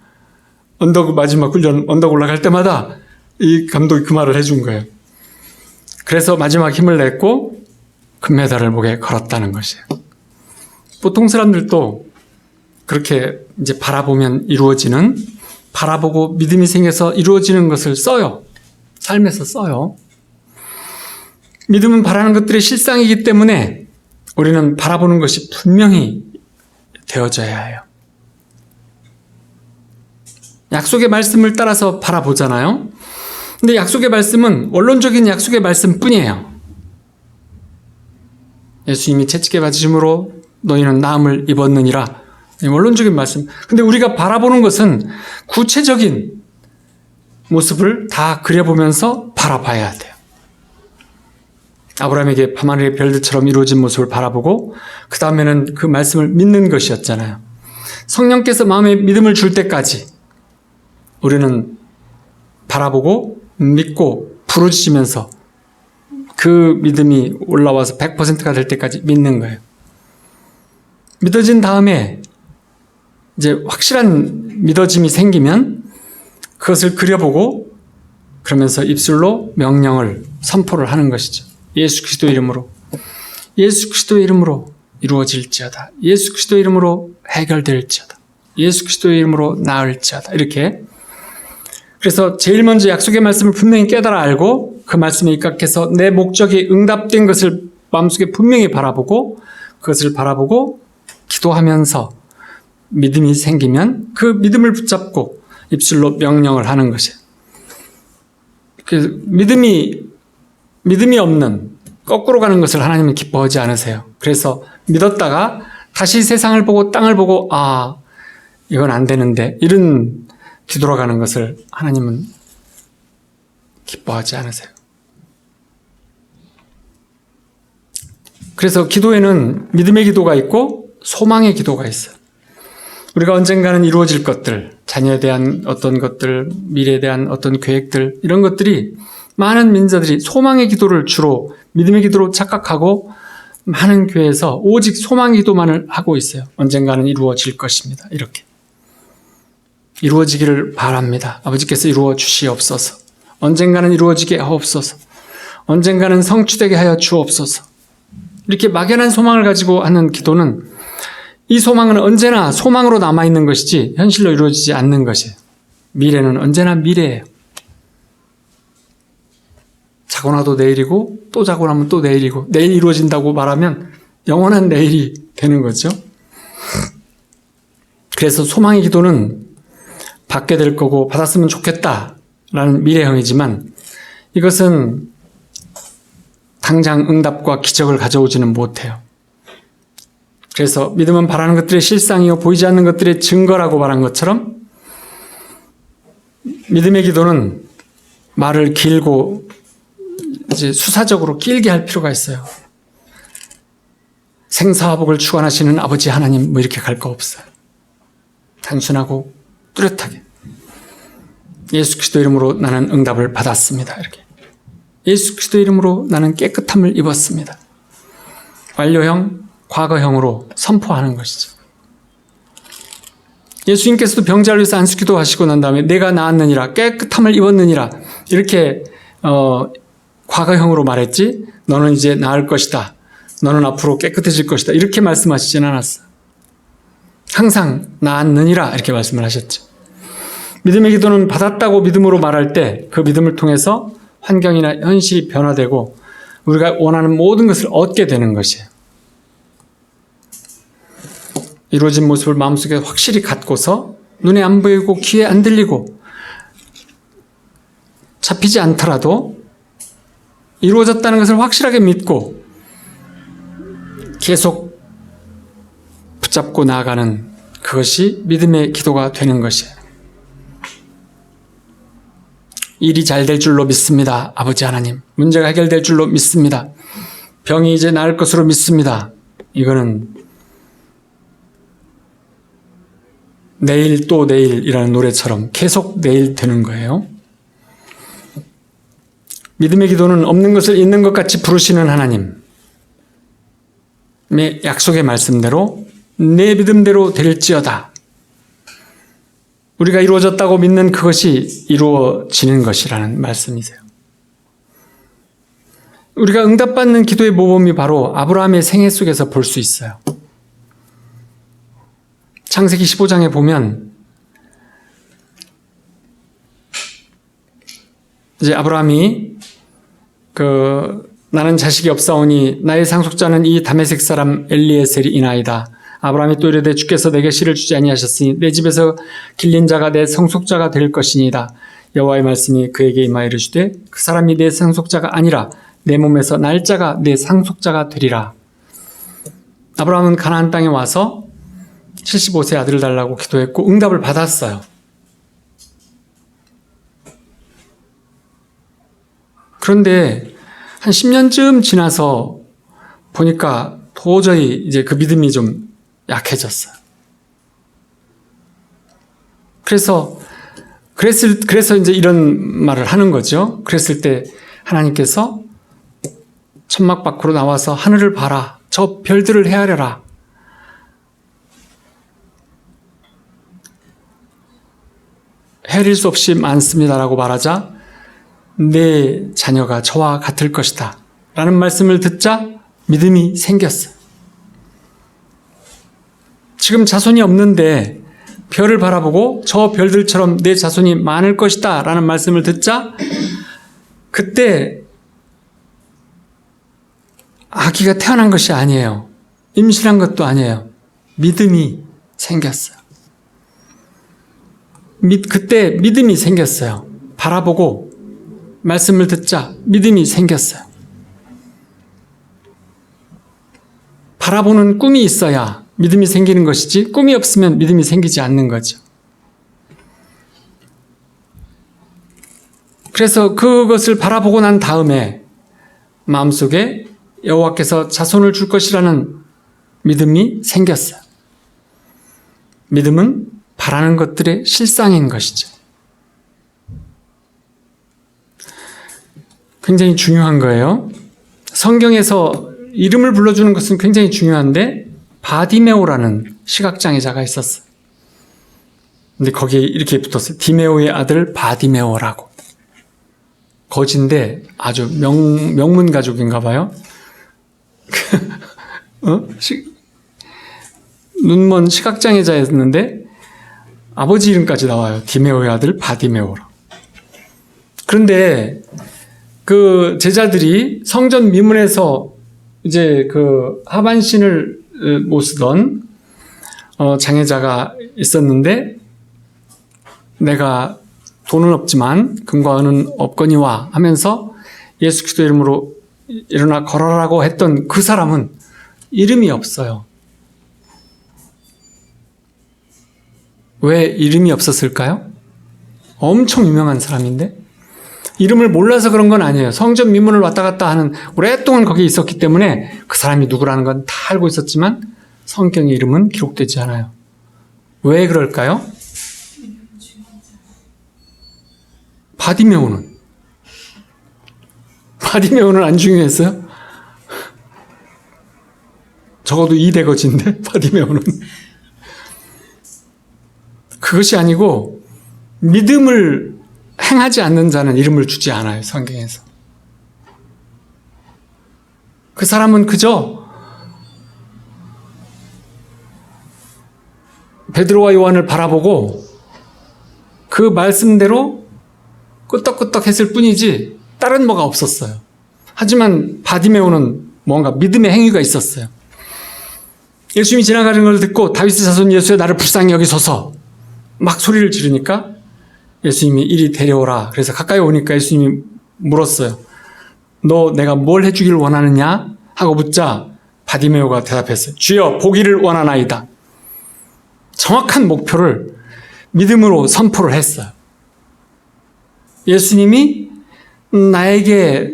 마지막 훈련 언덕 올라갈 때마다 이 감독이 그 말을 해준 거예요. 그래서 마지막 힘을 냈고 금메달을 목에 걸었다는 것이에요. 보통 사람들도 그렇게 이제 바라보면 이루어지는, 바라보고 믿음이 생겨서 이루어지는 것을 써요. 삶에서 써요. 믿음은 바라는 것들의 실상이기 때문에 우리는 바라보는 것이 분명히 되어져야 해요. 약속의 말씀을 따라서 바라보잖아요. 근데 약속의 말씀은 원론적인 약속의 말씀뿐이에요. 예수님이 채찍에 맞으심으로 너희는 나음을 입었느니라. 원론적인 말씀. 근데 우리가 바라보는 것은 구체적인 모습을 다 그려보면서 바라봐야 돼요. 아브라함에게 밤하늘의 별들처럼 이루어진 모습을 바라보고 그 다음에는 그 말씀을 믿는 것이었잖아요. 성령께서 마음에 믿음을 줄 때까지 우리는 바라보고 믿고 부르짖으면서 그 믿음이 올라와서 100%가 될 때까지 믿는 거예요. 믿어진 다음에 이제 확실한 믿어짐이 생기면 그것을 그려보고 그러면서 입술로 명령을 선포를 하는 것이죠. 예수 그리스도의 이름으로, 예수 그리스도의 이름으로 이루어질지어다. 예수 그리스도의 이름으로 해결될지어다. 예수 그리스도의 이름으로 나을지어다. 이렇게. 그래서 제일 먼저 약속의 말씀을 분명히 깨달아 알고 그 말씀에 입각해서 내 목적이 응답된 것을 마음속에 분명히 바라보고 그것을 바라보고 기도하면서 믿음이 생기면 그 믿음을 붙잡고 입술로 명령을 하는 것이에요. 믿음이 없는 거꾸로 가는 것을 하나님은 기뻐하지 않으세요. 그래서 믿었다가 다시 세상을 보고 땅을 보고 이건 안 되는데 이런 뒤돌아가는 것을 하나님은 기뻐하지 않으세요. 그래서 기도에는 믿음의 기도가 있고 소망의 기도가 있어요. 우리가 언젠가는 이루어질 것들, 자녀에 대한 어떤 것들, 미래에 대한 어떤 계획들, 이런 것들이 많은 민자들이 소망의 기도를 주로 믿음의 기도로 착각하고 많은 교회에서 오직 소망의 기도만을 하고 있어요. 언젠가는 이루어질 것입니다. 이렇게. 이루어지기를 바랍니다. 아버지께서 이루어 주시옵소서. 언젠가는 이루어지게 하옵소서. 언젠가는 성취되게 하여 주옵소서. 이렇게 막연한 소망을 가지고 하는 기도는 이 소망은 언제나 소망으로 남아있는 것이지 현실로 이루어지지 않는 것이에요. 미래는 언제나 미래예요. 자고 나도 내일이고 또 자고 나면 또 내일이고 내일 이루어진다고 말하면 영원한 내일이 되는 거죠. 그래서 소망의 기도는 받게 될 거고 받았으면 좋겠다라는 미래형이지만 이것은 당장 응답과 기적을 가져오지는 못해요. 그래서 믿음은 바라는 것들의 실상이요 보이지 않는 것들의 증거라고 말한 것처럼 믿음의 기도는 말을 길고 이제 수사적으로 길게 할 필요가 있어요. 생사화복을 주관하시는 아버지 하나님 뭐 이렇게 갈 거 없어요. 단순하고 뚜렷하게 예수 그리스도 이름으로 나는 응답을 받았습니다. 이렇게 예수 그리스도 이름으로 나는 깨끗함을 입었습니다. 완료형, 과거형으로 선포하는 것이죠. 예수님께서도 병자를 위해서 안수기도 하시고 난 다음에 내가 나았느니라 깨끗함을 입었느니라 이렇게 과거형으로 말했지 너는 이제 나을 것이다. 너는 앞으로 깨끗해질 것이다. 이렇게 말씀하시진 않았어요. 항상 나았느니라 이렇게 말씀을 하셨죠. 믿음의 기도는 받았다고 믿음으로 말할 때 그 믿음을 통해서 환경이나 현실이 변화되고 우리가 원하는 모든 것을 얻게 되는 것이에요. 이루어진 모습을 마음속에 확실히 갖고서 눈에 안 보이고 귀에 안 들리고 잡히지 않더라도 이루어졌다는 것을 확실하게 믿고 계속 붙잡고 나아가는 그것이 믿음의 기도가 되는 것이에요. 일이 잘 될 줄로 믿습니다. 아버지 하나님. 문제가 해결될 줄로 믿습니다. 병이 이제 나을 것으로 믿습니다. 이거는 내일 또 내일이라는 노래처럼 계속 내일 되는 거예요. 믿음의 기도는 없는 것을 있는 것 같이 부르시는 하나님의 약속의 말씀대로 내 믿음대로 될지어다. 우리가 이루어졌다고 믿는 그것이 이루어지는 것이라는 말씀이세요. 우리가 응답받는 기도의 모범이 바로 아브라함의 생애 속에서 볼 수 있어요. 창세기 15장에 보면 이제 아브라함이 나는 자식이 없사오니 나의 상속자는 이 다메섹 사람 엘리에셀이 이나이다. 아브라함이 또 이르되 주께서 내게 씨를 주지 아니하셨으니 내 집에서 길린 자가 내 상속자가 될 것이니이다. 여호와의 말씀이 그에게 임하여 이르시되 그 사람이 내 상속자가 아니라 내 몸에서 날짜가 내 상속자가 되리라. 아브라함은 가나안 땅에 와서 75세 아들을 달라고 기도했고 응답을 받았어요. 그런데 한 10년쯤 지나서 보니까 도저히 이제 그 믿음이 좀 약해졌어요. 그래서 이제 이런 말을 하는 거죠. 그랬을 때 하나님께서 천막 밖으로 나와서 하늘을 봐라. 저 별들을 헤아려라. 헤아릴 수 없이 많습니다라고 말하자 내 자녀가 저와 같을 것이다 라는 말씀을 듣자 믿음이 생겼어요. 지금 자손이 없는데 별을 바라보고 저 별들처럼 내 자손이 많을 것이다 라는 말씀을 듣자 그때 아기가 태어난 것이 아니에요. 임신한 것도 아니에요. 믿음이 생겼어요. 그때 믿음이 생겼어요. 바라보고 말씀을 듣자 믿음이 생겼어요. 바라보는 꿈이 있어야 믿음이 생기는 것이지 꿈이 없으면 믿음이 생기지 않는 거죠. 그래서 그것을 바라보고 난 다음에 마음속에 여호와께서 자손을 줄 것이라는 믿음이 생겼어요. 믿음은 바라는 것들의 실상인 것이죠. 굉장히 중요한 거예요. 성경에서 이름을 불러주는 것은 굉장히 중요한데 바디메오라는 시각장애자가 있었어요. 근데 거기에 이렇게 붙었어요. 디메오의 아들 바디메오라고. 거진데 아주 명문 가족인가 봐요. 눈먼 시각장애자였는데 아버지 이름까지 나와요. 디메오의 아들 바디메오라. 그런데 그 제자들이 성전 미문에서 이제 그 하반신을 못 쓰던 장애자가 있었는데 내가 돈은 없지만 금과 은은 없거니와 하면서 예수 그리스도 이름으로 일어나 걸어라고 했던 그 사람은 이름이 없어요. 왜 이름이 없었을까요? 엄청 유명한 사람인데 이름을 몰라서 그런 건 아니에요. 성전 미문을 왔다 갔다 하는 오랫동안 거기에 있었기 때문에 그 사람이 누구라는 건 다 알고 있었지만 성경의 이름은 기록되지 않아요. 왜 그럴까요? 바디메오는 안 중요했어요? 적어도 2대 거지인데 바디메오는 그것이 아니고 믿음을 행하지 않는 자는 이름을 주지 않아요. 성경에서. 그 사람은 그저 베드로와 요한을 바라보고 그 말씀대로 끄떡끄떡 했을 뿐이지 다른 뭐가 없었어요. 하지만 바디메오는 뭔가 믿음의 행위가 있었어요. 예수님이 지나가는 걸 듣고 다윗의 자손 예수여 나를 불쌍히 여기소서 막 소리를 지르니까 예수님이 이리 데려오라. 그래서 가까이 오니까 예수님이 물었어요. 너 내가 뭘 해주길 원하느냐? 하고 묻자 바디메오가 대답했어요. 주여 보기를 원하나이다. 정확한 목표를 믿음으로 선포를 했어요. 예수님이 나에게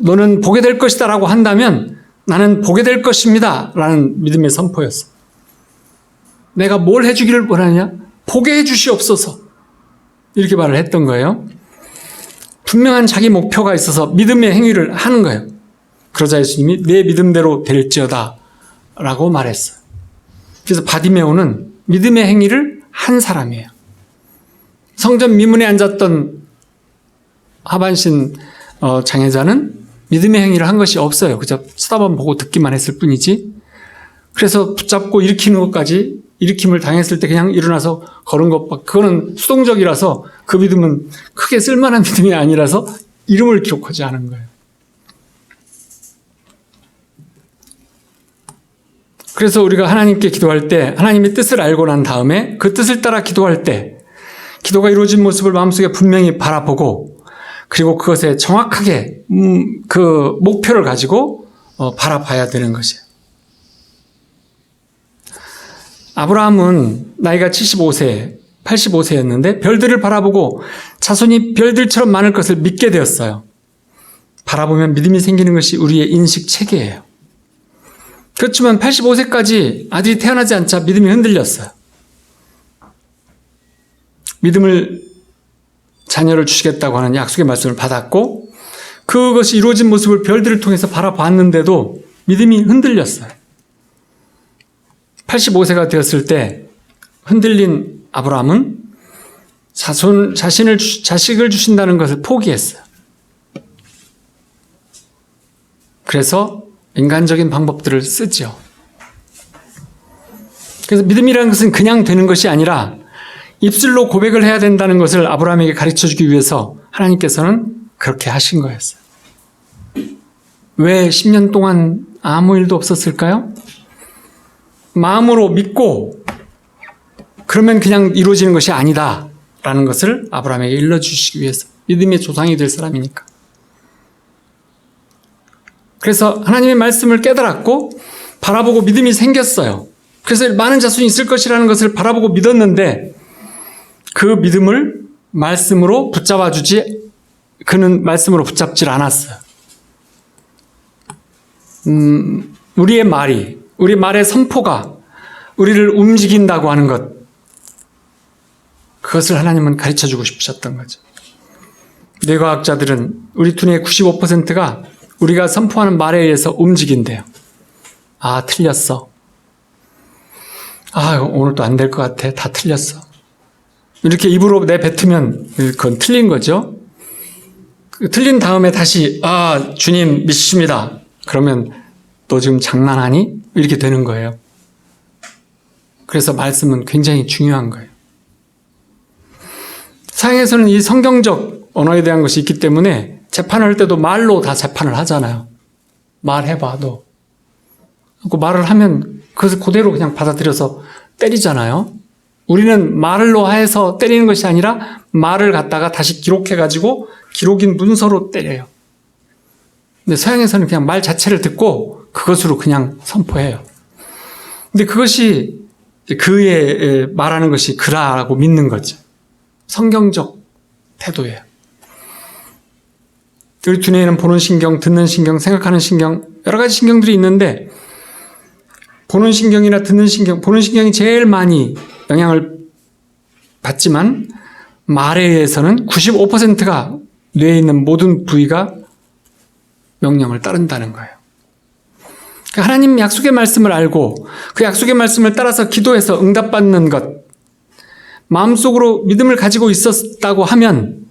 너는 보게 될 것이다 라고 한다면 나는 보게 될 것입니다 라는 믿음의 선포였어요. 내가 뭘 해주기를 원하냐? 보게 해주시옵소서. 이렇게 말을 했던 거예요. 분명한 자기 목표가 있어서 믿음의 행위를 하는 거예요. 그러자 예수님이 내 믿음대로 될지어다 라고 말했어요. 그래서 바디메오는 믿음의 행위를 한 사람이에요. 성전 미문에 앉았던 하반신 장애자는 믿음의 행위를 한 것이 없어요. 그저 쳐다만 보고 듣기만 했을 뿐이지. 그래서 붙잡고 일으키는 것까지, 일으킴을 당했을 때 그냥 일어나서 걸은 것, 그거는 수동적이라서 그 믿음은 크게 쓸만한 믿음이 아니라서 이름을 기록하지 않은 거예요. 그래서 우리가 하나님께 기도할 때 하나님의 뜻을 알고 난 다음에 그 뜻을 따라 기도할 때 기도가 이루어진 모습을 마음속에 분명히 바라보고 그리고 그것에 정확하게 그 목표를 가지고 바라봐야 되는 것이에요. 아브라함은 나이가 75세, 85세였는데 별들을 바라보고 자손이 별들처럼 많을 것을 믿게 되었어요. 바라보면 믿음이 생기는 것이 우리의 인식 체계예요. 그렇지만 85세까지 아들이 태어나지 않자 믿음이 흔들렸어요. 믿음을 자녀를 주시겠다고 하는 약속의 말씀을 받았고 그것이 이루어진 모습을 별들을 통해서 바라봤는데도 믿음이 흔들렸어요. 85세가 되었을 때 흔들린 아브라함은 자식을 주신다는 것을 포기했어요. 그래서 인간적인 방법들을 쓰죠. 그래서 믿음이라는 것은 그냥 되는 것이 아니라 입술로 고백을 해야 된다는 것을 아브라함에게 가르쳐주기 위해서 하나님께서는 그렇게 하신 거였어요. 왜 10년 동안 아무 일도 없었을까요? 마음으로 믿고 그러면 그냥 이루어지는 것이 아니다라는 것을 아브라함에게 일러주시기 위해서 믿음의 조상이 될 사람이니까. 그래서 하나님의 말씀을 깨달았고 바라보고 믿음이 생겼어요. 그래서 많은 자손이 있을 것이라는 것을 바라보고 믿었는데 그 믿음을 말씀으로 그는 말씀으로 붙잡질 않았어요. 우리 말의 선포가 우리를 움직인다고 하는 것, 그것을 하나님은 가르쳐주고 싶으셨던 거죠. 뇌과학자들은 우리 두뇌의 95%가 우리가 선포하는 말에 의해서 움직인대요. 아, 틀렸어. 아, 오늘 또 안 될 것 같아. 다 틀렸어. 이렇게 입으로 내뱉으면 그건 틀린 거죠. 틀린 다음에 다시 주님 믿습니다. 그러면 너 지금 장난하니? 이렇게 되는 거예요. 그래서 말씀은 굉장히 중요한 거예요. 사형에서는 이 성경적 언어에 대한 것이 있기 때문에 재판을 할 때도 말로 다 재판을 하잖아요. 말해봐, 너. 그 말을 하면 그것을 그대로 그냥 받아들여서 때리잖아요. 우리는 말로 해서 때리는 것이 아니라 말을 갖다가 다시 기록해가지고 기록인 문서로 때려요. 근데 서양에서는 그냥 말 자체를 듣고 그것으로 그냥 선포해요. 근데 그것이 그의 말하는 것이 그라고 믿는 거죠. 성경적 태도예요. 우리 두뇌에는 보는 신경, 듣는 신경, 생각하는 신경, 여러 가지 신경들이 있는데 보는 신경이나 듣는 신경, 보는 신경이 제일 많이 영향을 받지만 말에 의해서는 95%가 뇌에 있는 모든 부위가 명령을 따른다는 거예요. 하나님 약속의 말씀을 알고 그 약속의 말씀을 따라서 기도해서 응답받는 것, 마음속으로 믿음을 가지고 있었다고 하면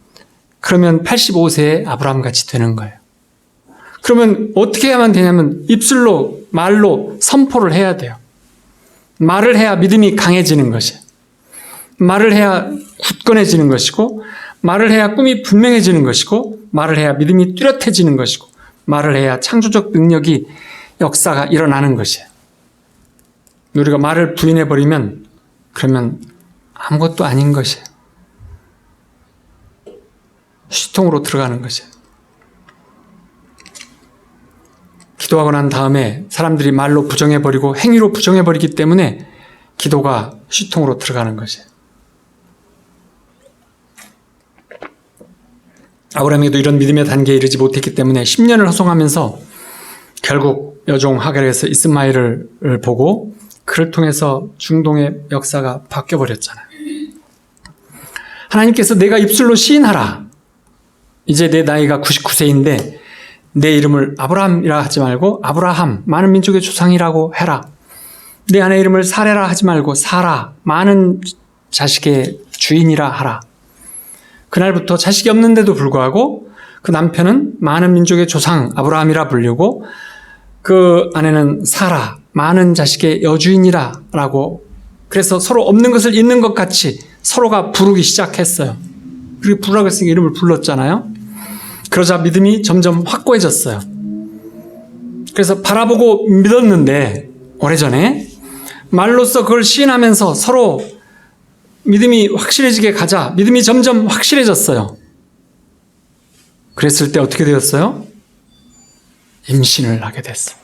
그러면 85세의 아브라함 같이 되는 거예요. 그러면 어떻게 해야만 되냐면 입술로, 말로 선포를 해야 돼요. 말을 해야 믿음이 강해지는 것이에요. 말을 해야 굳건해지는 것이고, 말을 해야 꿈이 분명해지는 것이고, 말을 해야 믿음이 뚜렷해지는 것이고, 말을 해야 창조적 능력이, 역사가 일어나는 것이에요. 우리가 말을 부인해버리면 그러면 아무것도 아닌 것이에요. 수통으로 들어가는 것이에요. 기도하고 난 다음에 사람들이 말로 부정해버리고 행위로 부정해버리기 때문에 기도가 수통으로 들어가는 것이에요. 아브라함에도 이런 믿음의 단계에 이르지 못했기 때문에 10년을 허송하면서 결국 여종 하갈에서 이스마엘을 보고 그를 통해서 중동의 역사가 바뀌어버렸잖아요. 하나님께서 내가 입술로 시인하라. 이제 내 나이가 99세인데 내 이름을 아브라함이라 하지 말고 아브라함, 많은 민족의 조상이라고 해라. 내 아내 이름을 사레라 하지 말고 사라, 많은 자식의 주인이라 하라. 그날부터 자식이 없는데도 불구하고 그 남편은 많은 민족의 조상 아브라함이라 불리고 그 아내는 사라, 많은 자식의 여주인이라 라고, 그래서 서로 없는 것을 있는 것 같이 서로가 부르기 시작했어요. 그리고 부르라고 했으니까 이름을 불렀잖아요. 그러자 믿음이 점점 확고해졌어요. 그래서 바라보고 믿었는데 오래전에 말로써 그걸 시인하면서 서로 믿음이 확실해지게 가자 믿음이 점점 확실해졌어요. 그랬을 때 어떻게 되었어요? 임신을 하게 됐어요.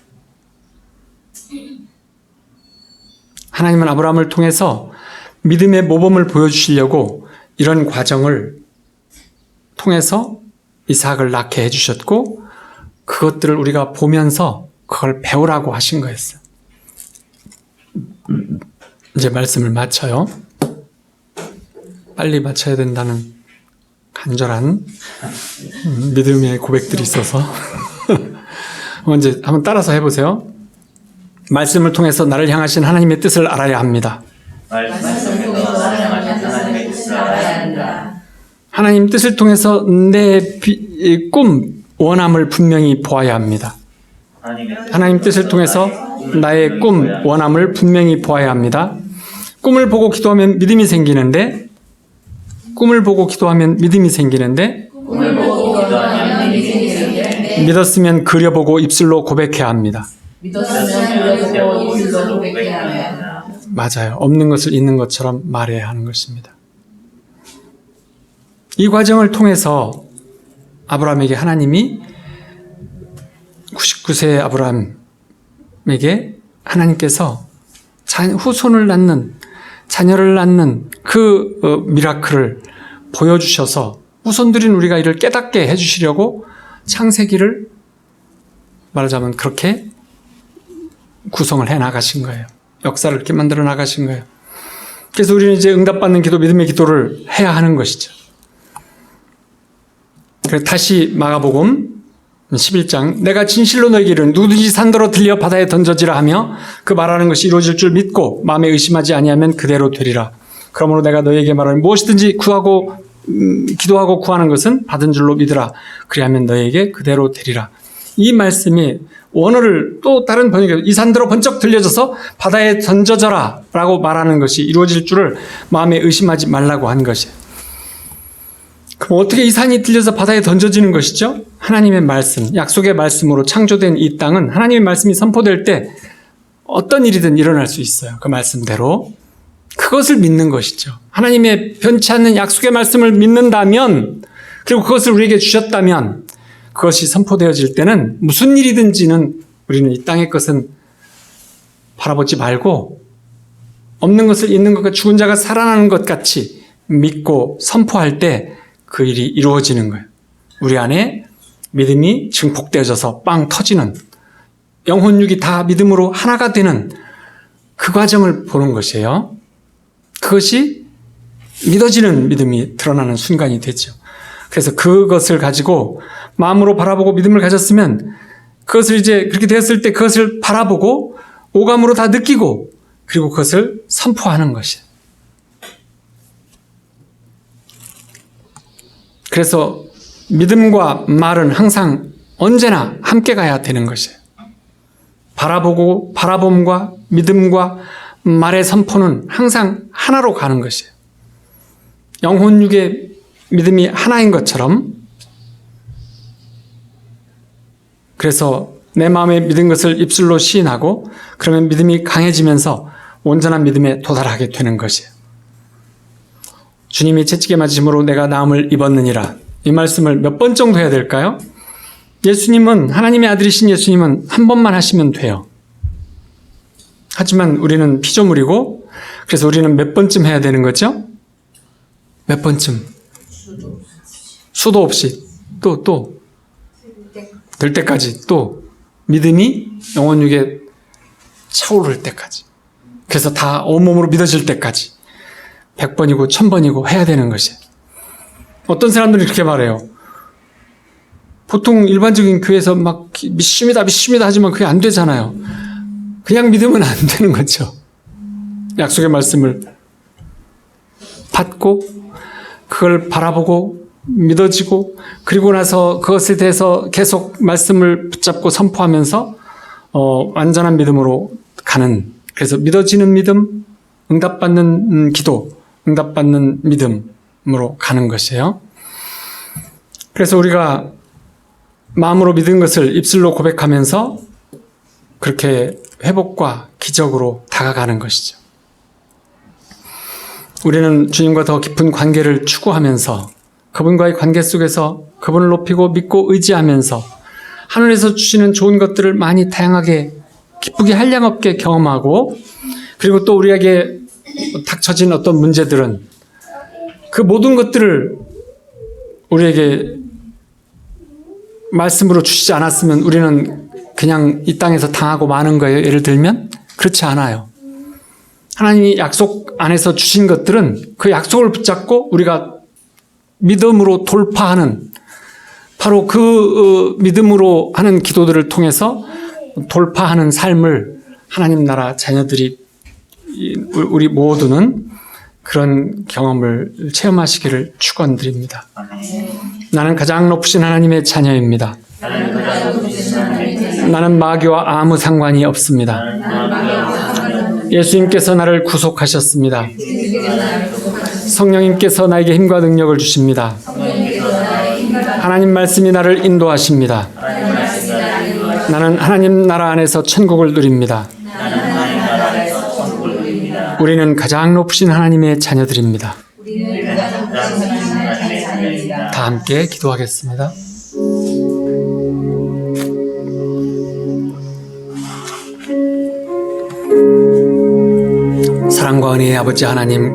하나님은 아브라함을 통해서 믿음의 모범을 보여주시려고 이런 과정을 통해서 이삭을 낳게 해주셨고, 그것들을 우리가 보면서 그걸 배우라고 하신 거였어요. 이제 말씀을 마쳐요. 빨리 마쳐야 된다는 간절한 믿음의 고백들이 있어서 먼저 한번 따라서 해보세요. 말씀을 통해서 나를 향하신 하나님의 뜻을 알아야 합니다. 하나님 뜻을 통해서 내 꿈, 원함을 분명히 보아야 합니다. 하나님 뜻을 통해서 나의 꿈, 원함을 분명히 보아야 합니다. 꿈을 보고 기도하면 믿음이 생기는데, 믿었으면 그려보고 입술로 고백해야 합니다. 맞아요. 없는 것을 있는 것처럼 말해야 하는 것입니다. 이 과정을 통해서 아브라함에게 하나님이 99세의 아브라함에게 하나님께서 후손을 낳는, 자녀를 낳는 그 미라클을 보여주셔서 후손들인 우리가 이를 깨닫게 해주시려고 창세기를 말하자면 그렇게 구성을 해 나가신 거예요. 역사를 이렇게 만들어 나가신 거예요. 그래서 우리는 이제 응답받는 기도, 믿음의 기도를 해야 하는 것이죠. 그래서 다시 마가복음 11장, 내가 진실로 너에게 이르노니 누구든지 산더러 들려 바다에 던져지라 하며 그 말하는 것이 이루어질 줄 믿고 마음에 의심하지 아니하면 그대로 되리라. 그러므로 내가 너에게 말하니 무엇이든지 구하고 기도하고 구하는 것은 받은 줄로 믿으라. 그리하면 너에게 그대로 되리라. 이 말씀이 원어를 또 다른 번역에 이 산더러 번쩍 들려져서 바다에 던져져라 라고 말하는 것이 이루어질 줄을 마음에 의심하지 말라고 한 것이에요. 그럼 어떻게 이 산이 들려서 바다에 던져지는 것이죠? 하나님의 말씀, 약속의 말씀으로 창조된 이 땅은 하나님의 말씀이 선포될 때 어떤 일이든 일어날 수 있어요. 그 말씀대로. 그것을 믿는 것이죠. 하나님의 변치 않는 약속의 말씀을 믿는다면, 그리고 그것을 우리에게 주셨다면, 그것이 선포되어질 때는 무슨 일이든지는 우리는 이 땅의 것은 바라보지 말고 없는 것을 있는 것과 죽은 자가 살아나는 것 같이 믿고 선포할 때 그 일이 이루어지는 거예요. 우리 안에 믿음이 증폭되어져서 빵 터지는, 영혼육이 다 믿음으로 하나가 되는 그 과정을 보는 것이에요. 그것이 믿어지는 믿음이 드러나는 순간이 되죠. 그래서 그것을 가지고 마음으로 바라보고 믿음을 가졌으면 그것을 이제 그렇게 되었을 때 그것을 바라보고 오감으로 다 느끼고 그리고 그것을 선포하는 것이에요. 그래서 믿음과 말은 항상 언제나 함께 가야 되는 것이에요. 바라보고 바라봄과 믿음과 말의 선포는 항상 하나로 가는 것이에요. 영혼육의 믿음이 하나인 것처럼, 그래서 내 마음에 믿은 것을 입술로 시인하고 그러면 믿음이 강해지면서 온전한 믿음에 도달하게 되는 것이에요. 주님이 채찍에 맞으심으로 내가 나음을 입었느니라. 이 말씀을 몇 번 정도 해야 될까요? 예수님은, 하나님의 아들이신 예수님은 한 번만 하시면 돼요. 하지만 우리는 피조물이고, 그래서 우리는 몇 번쯤 해야 되는 거죠? 몇 번쯤? 수도 없이 또 될 때까지, 또 믿음이 영혼육에 차오를 때까지, 그래서 다 온몸으로 믿어질 때까지 100번이고 1000번이고 해야 되는 것이에요. 어떤 사람들이 그렇게 말해요. 보통 일반적인 교회에서 막 믿습니다 하지만 그게 안 되잖아요. 그냥 믿으면 안 되는 거죠. 약속의 말씀을 받고 그걸 바라보고 믿어지고 그리고 나서 그것에 대해서 계속 말씀을 붙잡고 선포하면서 완전한 믿음으로 가는, 그래서 믿어지는 믿음, 응답받는 기도, 응답받는 믿음으로 가는 것이에요. 그래서 우리가 마음으로 믿은 것을 입술로 고백하면서 그렇게 회복과 기적으로 다가가는 것이죠. 우리는 주님과 더 깊은 관계를 추구하면서 그분과의 관계 속에서 그분을 높이고 믿고 의지하면서 하늘에서 주시는 좋은 것들을 많이 다양하게 기쁘게 한량없게 경험하고, 그리고 또 우리에게 닥쳐진 어떤 문제들은 그 모든 것들을 우리에게 말씀으로 주시지 않았으면 우리는 그냥 이 땅에서 당하고 마는 거예요. 예를 들면 그렇지 않아요. 하나님이 약속 안에서 주신 것들은 그 약속을 붙잡고 우리가 믿음으로 돌파하는, 바로 그 믿음으로 하는 기도들을 통해서 돌파하는 삶을 하나님 나라 자녀들이, 우리 모두는 그런 경험을 체험하시기를 축원드립니다. 나는 가장 높으신 하나님의 자녀입니다. 나는 마귀와 아무 상관이 없습니다. 예수님께서 나를 구속하셨습니다. 성령님께서 나에게 힘과 능력을 주십니다. 하나님 말씀이 나를 인도하십니다. 나는 하나님 나라 안에서 천국을 누립니다. 우리는 가장 높으신 하나님의 자녀들입니다. 다 함께 기도하겠습니다. 사랑과 은혜의 아버지 하나님,